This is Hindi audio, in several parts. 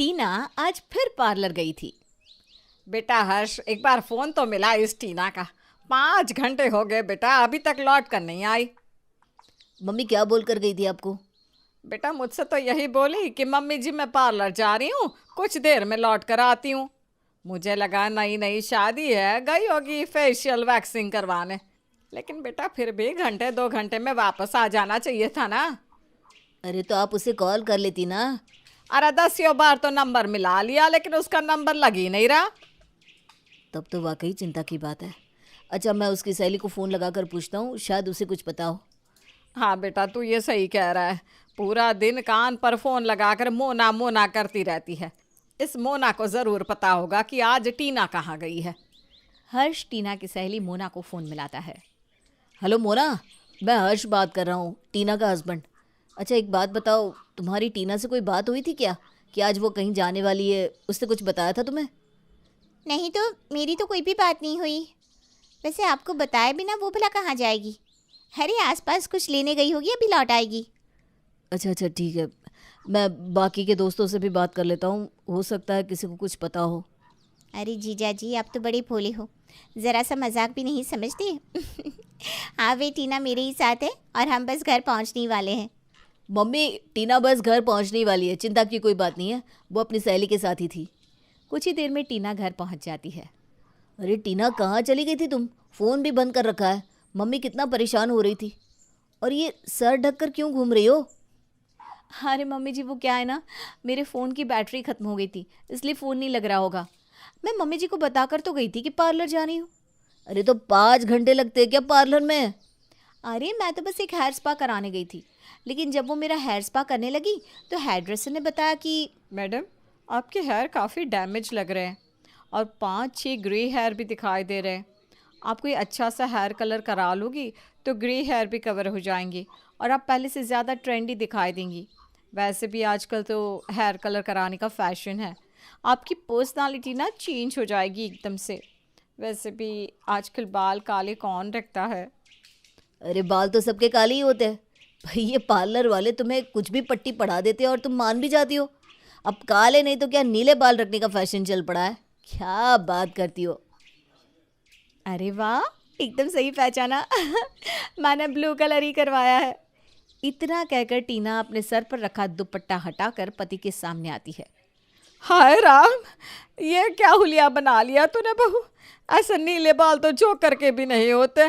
टीना आज फिर पार्लर गई थी। बेटा हर्ष, एक बार फोन तो मिला इस टीना का। 5 घंटे हो गए बेटा, अभी तक लौट कर नहीं आई। मम्मी क्या बोल कर गई थी आपको? बेटा मुझसे तो यही बोली कि मम्मी जी मैं पार्लर जा रही हूँ, कुछ देर में लौट कर आती हूँ। मुझे लगा नई नई शादी है, गई होगी फेशियल वैक्सिंग करवाने। लेकिन बेटा फिर भी घंटे 2 घंटे में वापस आ जाना चाहिए था ना। अरे तो आप उसे कॉल कर लेती ना। अरे 10 बार तो नंबर मिला लिया, लेकिन उसका नंबर लग ही नहीं रहा। तब तो वाकई चिंता की बात है। अच्छा, मैं उसकी सहेली को फ़ोन लगा कर पूछता हूँ, शायद उसे कुछ पता हो। हाँ बेटा, तू ये सही कह रहा है। पूरा दिन कान पर फोन लगाकर मोना मोना करती रहती है। इस मोना को जरूर पता होगा कि आज टीना कहाँ गई है। हर्ष टीना की सहेली मोना को फ़ोन मिलाता है। हेलो मोना, मैं हर्ष बात कर रहा हूँ, टीना का हस्बैंड। अच्छा एक बात बताओ, तुम्हारी टीना से कोई बात हुई थी क्या कि आज वो कहीं जाने वाली है? उसने कुछ बताया था तुम्हें? नहीं तो मेरी तो कोई भी बात नहीं हुई। वैसे आपको बताए बिना वो भला कहाँ जाएगी? अरे आसपास कुछ लेने गई होगी, अभी लौट आएगी। अच्छा अच्छा ठीक है, मैं बाकी के दोस्तों से भी बात कर लेता हूँ, हो सकता है किसी को कुछ पता हो। अरे जीजा जी, आप तो बड़े भोले हो, ज़रा सा मजाक भी नहीं समझते। हाँ वे टीना मेरे ही साथ है और हम बस घर पहुँचने वाले हैं। मम्मी, टीना बस घर पहुँचने वाली है, चिंता की कोई बात नहीं है, वो अपनी सहेली के साथ ही थी। कुछ ही देर में टीना घर पहुंच जाती है। अरे टीना, कहाँ चली गई थी तुम? फ़ोन भी बंद कर रखा है, मम्मी कितना परेशान हो रही थी। और ये सर ढक कर क्यों घूम रही हो? अरे मम्मी जी, वो क्या है ना, मेरे फ़ोन की बैटरी ख़त्म हो गई थी, इसलिए फ़ोन नहीं लग रहा होगा। मैं मम्मी जी को बता कर तो गई थी कि पार्लर जा रही हूँ। अरे तो 5 घंटे लगते हैं क्या पार्लर में? अरे मैं तो बस एक हेयर स्पा कराने गई थी, लेकिन जब वो मेरा हेयर स्पा करने लगी तो हेयर ड्रेसर ने बताया कि मैडम, आपके हेयर काफ़ी डैमेज लग रहे हैं और 5-6 ग्रे हेयर भी दिखाई दे रहे हैं। आप कोई अच्छा सा हेयर कलर करा लोगी तो ग्रे हेयर भी कवर हो जाएंगी और आप पहले से ज़्यादा ट्रेंडी दिखाई देंगी। वैसे भी आजकल तो हेयर कलर कराने का फैशन है। आपकी पर्सनालिटी ना चेंज हो जाएगी एकदम से। वैसे भी आजकल बाल काले कौन रखता है। अरे बाल तो सबके काले ही होते हैं भाई, ये पार्लर वाले तुम्हें कुछ भी पट्टी पढ़ा देते हैं और तुम मान भी जाती हो। अब काले नहीं तो क्या नीले बाल रखने का फैशन चल पड़ा है? क्या बात करती हो। अरे वाह, एकदम सही पहचाना। मैंने ब्लू कलर ही करवाया है। इतना कहकर टीना अपने सर पर रखा दुपट्टा हटाकर पति के सामने आती है। हाय राम, ये क्या हुलिया बना लिया तूने बहू। ऐसे नीले बाल तो जोकर के भी नहीं होते।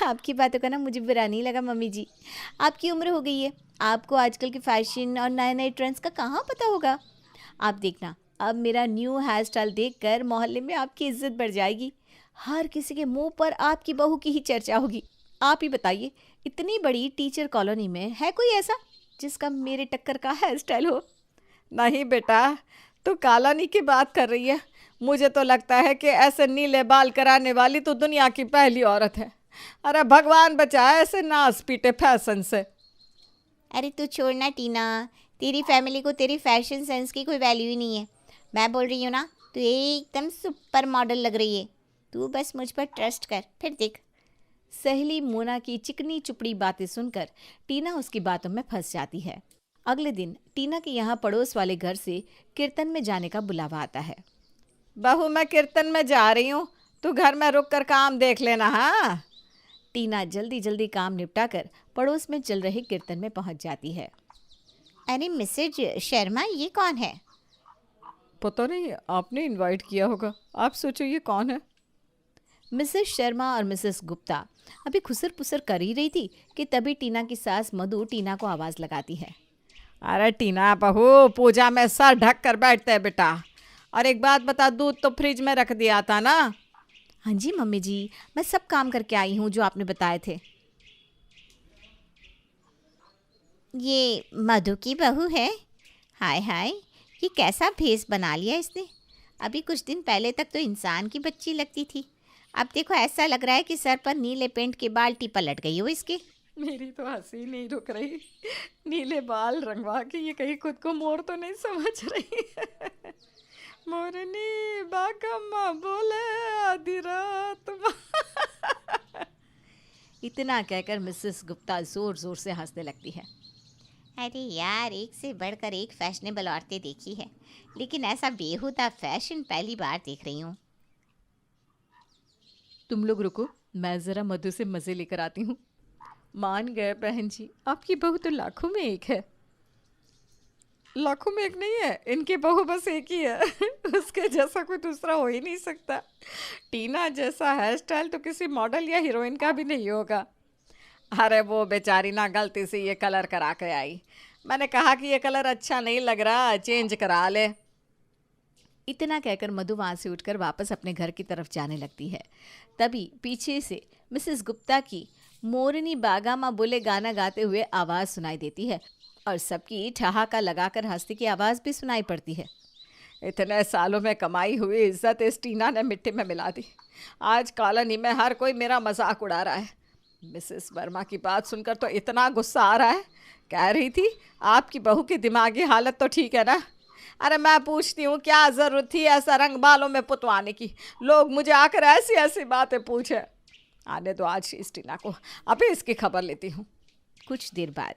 आपकी बातों का ना मुझे बुरा नहीं लगा मम्मी जी। आपकी उम्र हो गई है, आपको आजकल के फैशन और नए नए ट्रेंड्स का कहाँ पता होगा। आप देखना, अब मेरा न्यू हेयर स्टाइल देखकर मोहल्ले में आपकी इज्जत बढ़ जाएगी। हर किसी के मुंह पर आपकी बहू की ही चर्चा होगी। आप ही बताइए, इतनी बड़ी टीचर कॉलोनी में है कोई ऐसा जिसका मेरे टक्कर का हेयर स्टाइल हो? नहीं बेटा, तू कालानी की बात कर रही है। मुझे तो लगता है कि ऐसे नीले बाल कराने वाली तो दुनिया की पहली औरत है। अरे भगवान बचाए ऐसे नास पीटे फैशन से। अरे तू छोड़ना टीना, तेरी फैमिली को तेरी फैशन सेंस की कोई वैल्यू ही नहीं है। मैं बोल रही हूँ ना, तू एकदम सुपर मॉडल लग रही है। तू बस मुझ पर ट्रस्ट कर, फिर देख। सहेली मोना की चिकनी चुपड़ी बातें सुनकर टीना उसकी बातों में फंस जाती है। अगले दिन टीना के यहाँ पड़ोस वाले घर से कीर्तन में जाने का बुलावा आता है। बहू, मैं कीर्तन में जा रही हूँ, तू घर में रुक कर काम देख लेना। हाँ। टीना जल्दी जल्दी काम निपटा कर पड़ोस में चल रहे कीर्तन में पहुंच जाती है। अरे मिसेज शर्मा, ये कौन है? पता नहीं, आपने इनवाइट किया होगा। आप सोचो ये कौन है। मिसेस शर्मा और मिसेस गुप्ता अभी खुसर पुसर कर ही रही थी कि तभी टीना की सास मधु टीना को आवाज़ लगाती है। अरे टीना बहू, पूजा में सर ढक कर बैठते हैं बेटा। और एक बात बता, दूध तो फ्रिज में रख दिया था ना? हाँ जी मम्मी जी, मैं सब काम करके आई हूँ जो आपने बताए थे। ये मधु की बहू है? हाय हाय, ये कैसा भेस बना लिया इसने। अभी कुछ दिन पहले तक तो इंसान की बच्ची लगती थी, अब देखो ऐसा लग रहा है कि सर पर नीले पेंट की बाल्टी पलट गई हो इसके। मेरी तो हंसी नहीं रुक रही। नीले बाल रंगवा के ये कहीं खुद को मोर तो नहीं समझ रही। मोरनी बागम्मा बोले आधी रात इतना कहकर मिसेस गुप्ता जोर जोर से हंसने लगती है। अरे यार, एक से बढ़कर एक फैशनेबल औरतें देखी है, लेकिन ऐसा बेहुदा फैशन पहली बार देख रही हूँ। तुम लोग रुको, मैं ज़रा मधु से मज़े लेकर आती हूँ। मान गए बहन जी, आपकी बहू तो लाखों में एक है। लाखों में एक नहीं है, इनकी बहू बस एक ही है। उसके जैसा कोई दूसरा हो ही नहीं सकता। टीना जैसा हेयर स्टाइल तो किसी मॉडल या हीरोइन का भी नहीं होगा। अरे वो बेचारी ना गलती से ये कलर करा के आई। मैंने कहा कि ये कलर अच्छा नहीं लग रहा, चेंज करा ले। इतना कहकर मधु वहाँ से उठकर वापस अपने घर की तरफ जाने लगती है। तभी पीछे से मिसेस गुप्ता की मोरनी बागा माँ बोले गाना गाते हुए आवाज़ सुनाई देती है और सबकी ठहाका लगाकर हंसने की आवाज़ भी सुनाई पड़ती है। इतने सालों में कमाई हुई इज्जत इस टीना ने मिट्टी में मिला दी। आज कॉलोनी में हर कोई मेरा मजाक उड़ा रहा है। मिसेस वर्मा की बात सुनकर तो इतना गुस्सा आ रहा है। कह रही थी आपकी बहू की दिमागी हालत तो ठीक है ना। अरे मैं पूछती हूँ क्या ज़रूरत थी ऐसा रंग बालों में पुतवाने की। लोग मुझे आकर ऐसी ऐसी बातें पूछे। आने दो आज इस टीना को, अभी इसकी खबर लेती हूँ। कुछ देर बाद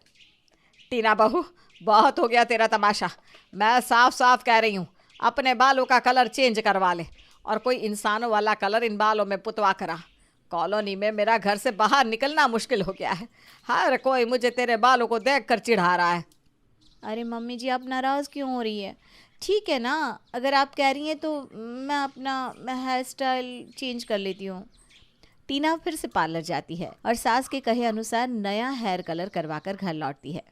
टीना बहू, बहुत हो गया तेरा तमाशा। मैं साफ साफ कह रही हूँ अपने बालों का कलर चेंज करवा ले और कोई इंसानों वाला कलर इन बालों में पुतवा करा। कॉलोनी में मेरा घर से बाहर निकलना मुश्किल हो गया है। हर कोई मुझे तेरे बालों को देखकर चिढ़ा रहा है। अरे मम्मी जी, आप नाराज़ क्यों हो रही है? ठीक है ना, अगर आप कह रही हैं तो मैं हेयर स्टाइल चेंज कर लेती हूँ। टीना फिर से पार्लर जाती है और सास के कहे अनुसार नया हेयर कलर करवाकर घर लौटती है।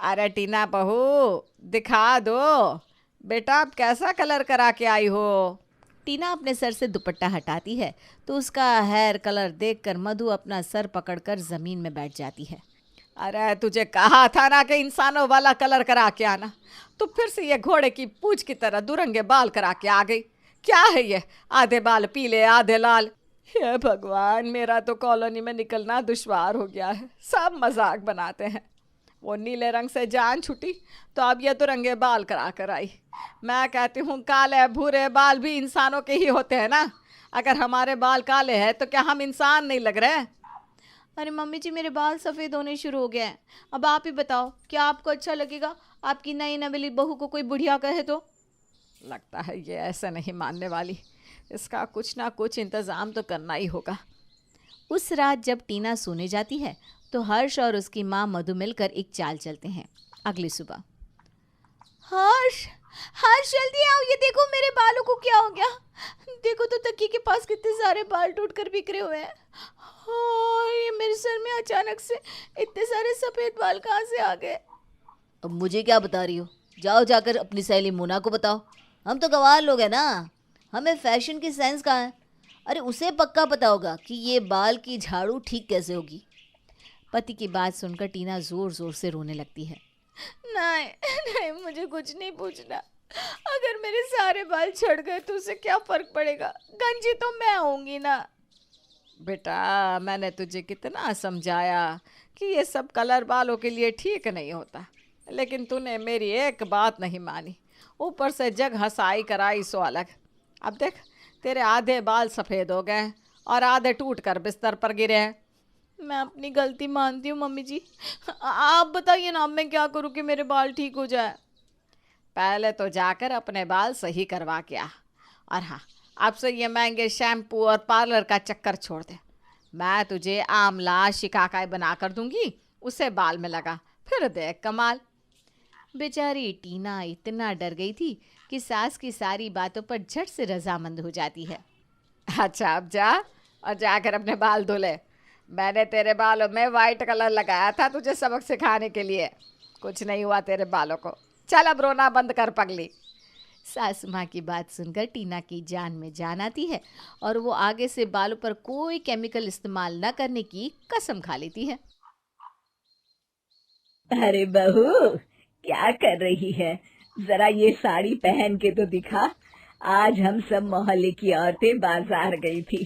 अरे टीना बहू, दिखा दो बेटा आप कैसा कलर करा के आई हो। टीना अपने सर से दुपट्टा हटाती है तो उसका हेयर कलर देखकर मधु अपना सर पकड़कर ज़मीन में बैठ जाती है। अरे तुझे कहा था ना कि इंसानों वाला कलर करा के आना, तो फिर से ये घोड़े की पूंछ की तरह दुरंगे बाल करा के आ गई। क्या है ये, आधे बाल पीले आधे लाल। हे भगवान, मेरा तो कॉलोनी में निकलना दुश्वार हो गया है। सब मजाक बनाते हैं। वो नीले रंग से जान छुटी तो अब ये दुरंगे बाल करा कर आई। मैं कहती हूँ काले भूरे बाल भी इंसानों के ही होते हैं ना। अगर हमारे बाल काले हैं तो क्या हम इंसान नहीं लग रहे? अरे मम्मी जी, मेरे बाल सफ़ेद होने शुरू हो गए हैं। अब आप ही बताओ, क्या आपको अच्छा लगेगा आपकी नई नवेली बहू को कोई बुढ़िया कहे तो? लगता है ये ऐसे नहीं मानने वाली। इसका कुछ ना कुछ इंतज़ाम तो करना ही होगा। उस रात जब टीना सोने जाती है तो हर्ष और उसकी माँ मधु मिलकर एक चाल चलते हैं। अगली सुबह, हर्ष हर्ष जल्दी आओ, ये देखो मेरे बालों को क्या हो गया। देखो तो तकिए के पास कितने सारे बाल टूट कर बिखरे हुए हैं। और ये मेरे सर में अचानक से इतने सारे सफ़ेद बाल कहाँ से आ गए? अब मुझे क्या बता रही हो? जाओ जाकर अपनी सहेली मोना को बताओ। हम तो गंवार लोग हैं ना, हमें फैशन की सेंस कहाँ है? अरे उसे पक्का पता होगा कि ये बाल की झाड़ू ठीक कैसे होगी। पति की बात सुनकर टीना ज़ोर ज़ोर से रोने लगती है। नहीं नहीं, मुझे कुछ नहीं पूछना। अगर मेरे सारे बाल झड़ गए तो उसे क्या फ़र्क पड़ेगा? गंजी तो मैं होंगी ना। बेटा मैंने तुझे कितना समझाया कि ये सब कलर बालों के लिए ठीक नहीं होता, लेकिन तूने मेरी एक बात नहीं मानी। ऊपर से जग हंसाई कराई सो अलग। अब देख तेरे आधे बाल सफ़ेद हो गए और आधे टूट कर बिस्तर पर गिरे हैं। मैं अपनी गलती मानती हूँ मम्मी जी। आप बताइए ना, अब मैं क्या करूँ कि मेरे बाल ठीक हो जाए? पहले तो जाकर अपने बाल सही करवा के आ। और हाँ, अब से ये महंगे शैम्पू और पार्लर का चक्कर छोड़ दे। मैं तुझे आंवला शिकाकाई बना कर दूंगी, उसे बाल में लगा, फिर देख कमाल। बेचारी टीना इतना डर गई थी कि सास की सारी बातों पर झट से रजामंद हो जाती है। अच्छा अब जा और जाकर अपने बाल धो ले। मैंने तेरे बालों में वाइट कलर लगाया था तुझे सबक सिखाने के लिए। कुछ नहीं हुआ तेरे बालों को। चल अब रोना बंद कर पगली। सासू माँ की बात सुनकर टीना की जान में जान आती है और वो आगे से बालों पर कोई केमिकल इस्तेमाल न करने की कसम खा लेती है। अरे बहू, क्या कर रही है? जरा ये साड़ी पहन के तो दिखा। आज हम सब मोहल्ले की औरतें बाजार गई थी,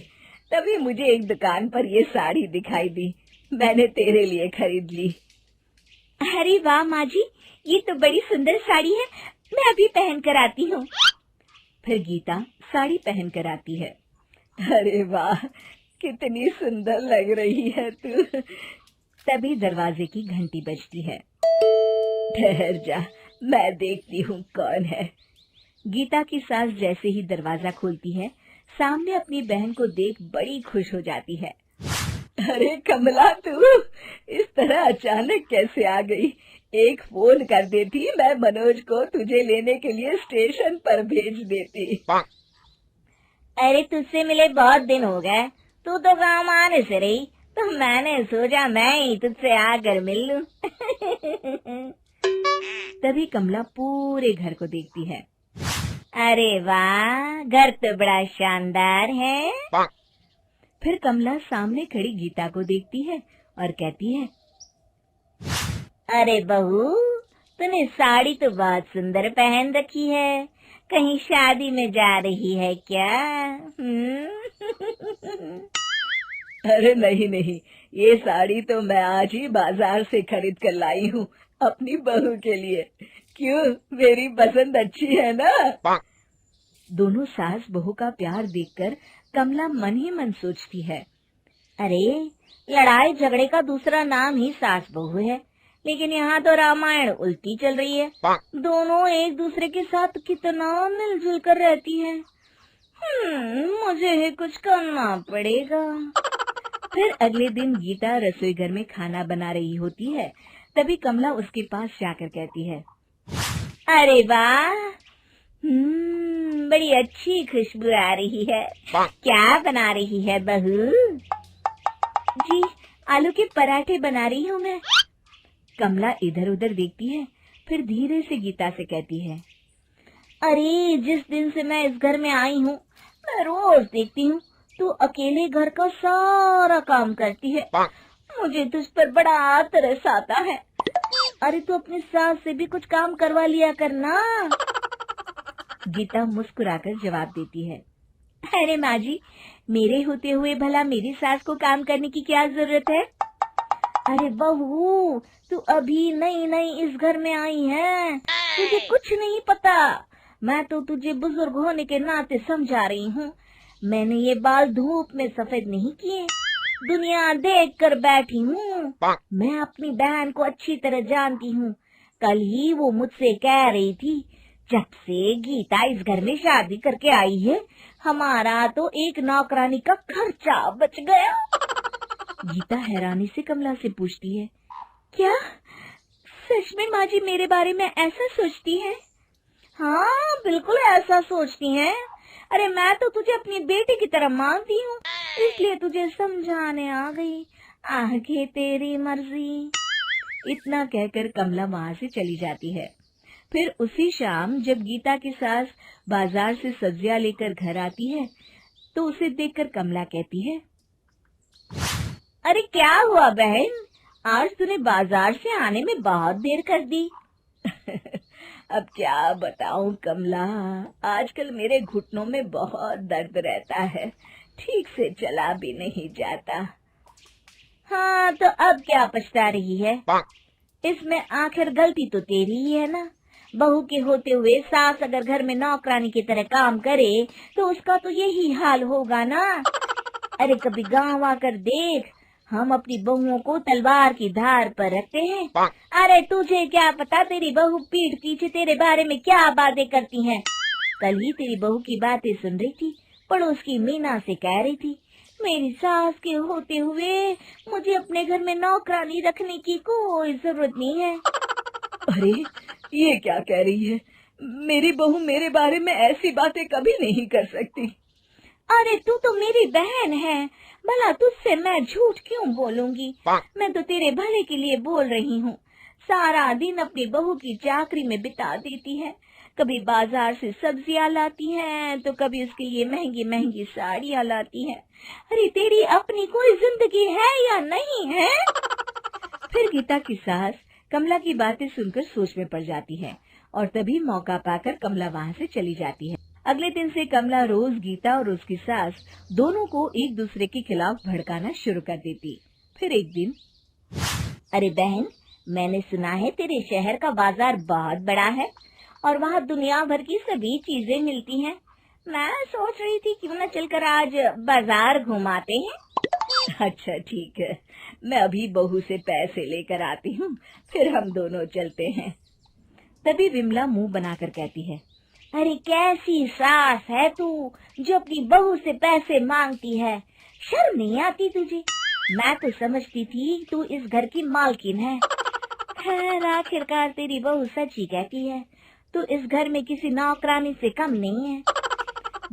तभी मुझे एक दुकान पर ये साड़ी दिखाई दी। मैंने तेरे लिए खरीद ली। अरे वाह माँ जी, ये तो बड़ी सुंदर साड़ी है। मैं अभी पहन कर आती हूँ। फिर गीता साड़ी पहन कर आती है। अरे वाह, कितनी सुंदर लग रही है तू। तभी दरवाजे की घंटी बजती है। ठहर जा, मैं देखती हूँ कौन है। गीता की सास जैसे ही दरवाजा खोलती है, सामने अपनी बहन को देख बड़ी खुश हो जाती है। अरे कमला, तू इस तरह अचानक कैसे आ गई? एक फोन कर देती, मैं मनोज को तुझे लेने के लिए स्टेशन पर भेज देती। अरे तुझसे मिले बहुत दिन हो गए, तू तो गाँव आने से रही, तो मैंने सोचा मैं ही तुझसे आकर मिल लूं। तभी कमला पूरे घर को देखती है। अरे वाह, घर तो बड़ा शानदार है। फिर कमला सामने खड़ी गीता को देखती है और कहती है, अरे बहू, तूने साड़ी तो बहुत सुंदर पहन रखी है, कहीं शादी में जा रही है क्या? अरे नहीं नहीं, ये साड़ी तो मैं आज ही बाजार से खरीद कर लाई हूँ अपनी बहू के लिए। क्यों, मेरी पसंद अच्छी है ना? दोनों सास बहू का प्यार देखकर कमला मन ही मन सोचती है, अरे लड़ाई झगड़े का दूसरा नाम ही सास बहू है, लेकिन यहाँ तो रामायण उल्टी चल रही है। दोनों एक दूसरे के साथ कितना मिलजुल कर रहती है। मुझे ही कुछ करना पड़ेगा। फिर अगले दिन गीता रसोई घर में खाना बना रही होती है। तभी कमला उसके पास जाकर कहती है, अरे वाह, बड़ी अच्छी खुशबू आ रही है। क्या बना रही है बहू? जी, आलू के पराठे बना रही हूँ मैं। कमला इधर उधर देखती है, फिर धीरे से गीता से कहती है, अरे जिस दिन से मैं इस घर में आई हूँ, मैं रोज देखती हूँ तू अकेले घर का सारा काम करती है। मुझे तुझ पर बड़ा तरस आता है। अरे तू अपनी सास से भी कुछ काम करवा लिया करना। गीता मुस्कुराकर जवाब देती है, अरे माँ जी, मेरे होते हुए भला मेरी सास को काम करने की क्या जरूरत है? अरे बहू, तू अभी नई नई इस घर में आई है, तुझे कुछ नहीं पता। मैं तो तुझे बुजुर्ग होने के नाते समझा रही हूँ। मैंने ये बाल धूप में सफेद नहीं किए, दुनिया देख कर बैठी हूँ। मैं अपनी बहन को अच्छी तरह जानती हूँ। कल ही वो मुझसे कह रही थी, जब से गीता इस घर में शादी करके आई है, हमारा तो एक नौकरानी का खर्चा बच गया। गीता हैरानी से कमला से पूछती है, क्या सच में माँ जी मेरे बारे में ऐसा सोचती है? हाँ, बिल्कुल ऐसा सोचती हैं। अरे मैं तो तुझे अपनी बेटी की तरह मानती हूँ, इसलिए तुझे समझाने आ गई। आगे तेरी मर्जी। इतना कहकर कमला वहाँ से चली जाती है। फिर उसी शाम जब गीता की सास बाजार से सब्जियां लेकर घर आती है, तो उसे देखकर कमला कहती है, अरे क्या हुआ बहन, आज तूने बाजार से आने में बहुत देर कर दी। अब क्या बताऊं कमला, आजकल मेरे घुटनों में बहुत दर्द रहता है, ठीक से चला भी नहीं जाता। हाँ, तो अब क्या पछता रही है? इसमें आखिर गलती तो तेरी ही है ना। बहू के होते हुए सास अगर घर में नौकरानी की तरह काम करे तो उसका तो यही हाल होगा ना। अरे कभी गांव आकर देख, हम अपनी बहुओं को तलवार की धार पर रखते हैं। अरे तुझे क्या पता तेरी बहू पीठ पीछे तेरे बारे में क्या बातें करती हैं। कल ही तेरी बहू की बातें सुन रही थी, पड़ोस की मीना से कह रही थी, मेरी सास के होते हुए मुझे अपने घर में नौकरानी रखने की कोई जरूरत नहीं है। अरे ये क्या कह रही है? मेरी बहू मेरे बारे में ऐसी बातें कभी नहीं कर सकती। अरे तू तो मेरी बहन है, भला तुझसे मैं झूठ क्यों बोलूंगी? मैं तो तेरे भले के लिए बोल रही हूँ। सारा दिन अपनी बहू की चाकरी में बिता देती है, कभी बाजार से सब्जियां लाती हैं, तो कभी उसके लिए महंगी महंगी साड़ियां लाती है। अरे तेरी अपनी कोई जिंदगी है या नहीं है? फिर गीता की सास कमला की बातें सुनकर सोच में पड़ जाती है और तभी मौका पाकर कमला वहाँ से चली जाती है। अगले दिन से कमला रोज गीता और उसकी सास दोनों को एक दूसरे के खिलाफ भड़काना शुरू कर देती। फिर एक दिन, अरे बहन, मैंने सुना है तेरे शहर का बाजार बहुत बड़ा है और वहाँ दुनिया भर की सभी चीजें मिलती हैं। मैं सोच रही थी क्यों न चलकर आज बाजार घुमाते हैं। अच्छा ठीक है, मैं अभी बहू से पैसे लेकर आती हूँ, फिर हम दोनों चलते हैं। तभी विमला मुंह बनाकर कहती है, अरे कैसी सास है तू जो अपनी बहू से पैसे मांगती है, शर्म नहीं आती तुझे? मैं तो समझती थी तू इस घर की मालकिन है। खैर आखिरकार तेरी बहू सच ही कहती है, तू इस घर में किसी नौकरानी से कम नहीं है।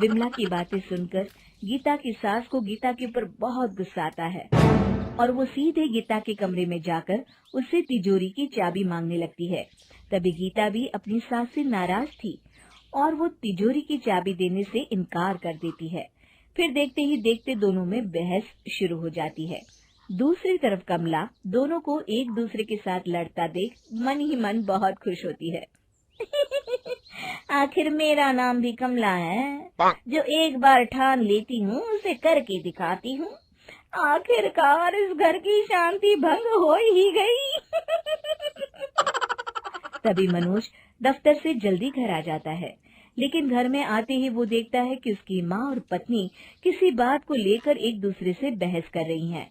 विमला की बातें सुनकर गीता की सास को गीता के ऊपर बहुत गुस्सा आता है और वो सीधे गीता के कमरे में जाकर उससे तिजोरी की चाबी मांगने लगती है। तभी गीता भी अपनी सास से नाराज थी और वो तिजोरी की चाबी देने से इनकार कर देती है। फिर देखते ही देखते दोनों में बहस शुरू हो जाती है। दूसरी तरफ कमला दोनों को एक दूसरे के साथ लड़ता देख मन ही मन बहुत खुश होती है। आखिर मेरा नाम भी कमला है, जो एक बार ठान लेती हूँ उसे करके दिखाती हूँ। आखिरकार इस घर की शांति भंग हो ही गई। तभी मनोज दफ्तर से जल्दी घर आ जाता है, लेकिन घर में आते ही वो देखता है कि उसकी माँ और पत्नी किसी बात को लेकर एक दूसरे से बहस कर रही हैं।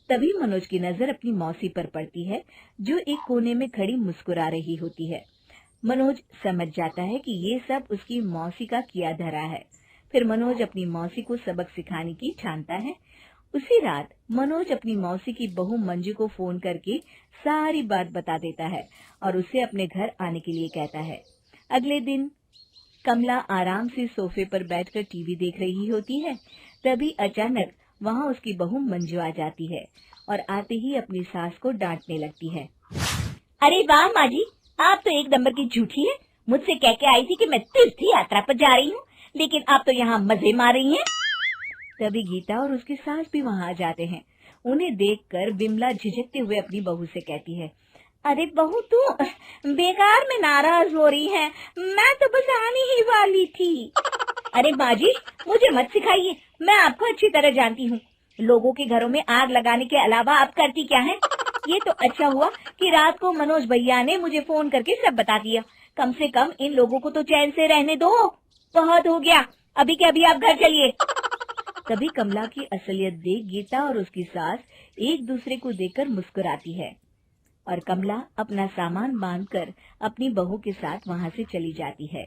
तभी मनोज की नजर अपनी मौसी पर पड़ती है, जो एक कोने में खड़ी मुस्कुरा रही होती है। मनोज समझ जाता है कि ये सब उसकी मौसी का किया धरा है। फिर मनोज अपनी मौसी को सबक सिखाने की ठानता है। उसी रात मनोज अपनी मौसी की बहू मंजू को फोन करके सारी बात बता देता है और उसे अपने घर आने के लिए कहता है। अगले दिन कमला आराम से सोफे पर बैठकर टीवी देख रही होती है। तभी अचानक वहाँ उसकी बहू मंजू आ जाती है और आते ही अपनी सास को डांटने लगती है। अरे वाह माँ जी, आप तो एक नंबर की झूठी है। मुझसे कह के आई थी कि मैं तीर्थ यात्रा पर जा रही हूँ, लेकिन आप तो यहाँ मजे मार रही हैं। तभी गीता और उसकी सास भी वहाँ आ जाते हैं। उन्हें देखकर विमला झिझकते हुए अपनी बहू से कहती है, अरे बहू तू बेकार में नाराज हो रही है, मैं तो बस आने ही वाली थी। अरे माँ जी, मुझे मत सिखाइए, मैं आपको अच्छी तरह जानती हूँ। लोगों के घरों में आग लगाने के अलावा आप करती क्या हैं? ये तो अच्छा हुआ कि रात को मनोज भैया ने मुझे फोन करके सब बता दिया। कम से कम इन लोगों को तो चैन से रहने दो। बहुत हो गया, अभी के अभी आप घर चलिए। तभी कमला की असलियत देख गीता और उसकी सास एक दूसरे को देखकर मुस्कुराती है और कमला अपना सामान बांधकर अपनी बहू के साथ वहां से चली जाती है।